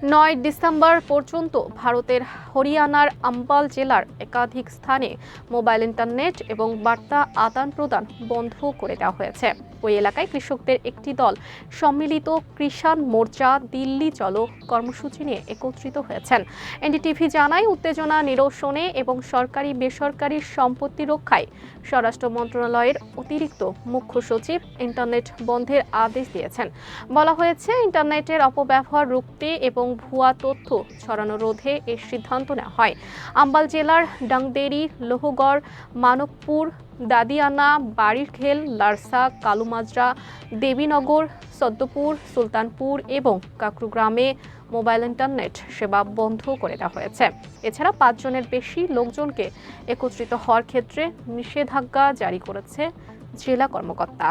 ৯ December পর্যন্ত ভারতের হরিয়ানার আম্বাল জেলার একাধিক স্থানে মোবাইল ইন্টারনেট এবং বার্তা আদান-প্রদান বন্ধ করে দেওয়া হয়েছে। ওই এলাকায় কৃষকদের একটি দল সম্মিলিত কিষাণ মোর্চা দিল্লি চলো কর্মসূচি নিয়ে একত্রিত হয়েছেন। এনডিটিভি জানায়, উত্তেজনা নিরসনে এবং সরকারি বেসরকারি সম্পত্তি রক্ষায় স্বরাষ্ট্র মন্ত্রণালয়ের অতিরিক্ত মুখ্য সচিব ইন্টারনেট বন্ধের আদেশ দিয়েছেন। বলা হয়েছে, ইন্টারনেটের অপব্যবহার রুখতে এবং ভুয়া তথ্য ছড়ানো রোধে এই সিদ্ধান্ত নেওয়া হয়। আম্বাল জেলার ডাংদেরি, লোহগড়, মানকপুর, দাদিয়ানা, বাড়িরঘেল, লারসা, কালুমাজরা, দেবীনগর, সদ্যপুর, সুলতানপুর এবং কাকরু গ্রামে মোবাইল ইন্টারনেট সেবা বন্ধ করে দেওয়া হয়েছে। এছাড়া ৫ জনের বেশি লোকজনকে একত্রিত হওয়ার ক্ষেত্রে নিষেধাজ্ঞা জারি করেছে জেলা কর্মকর্তা।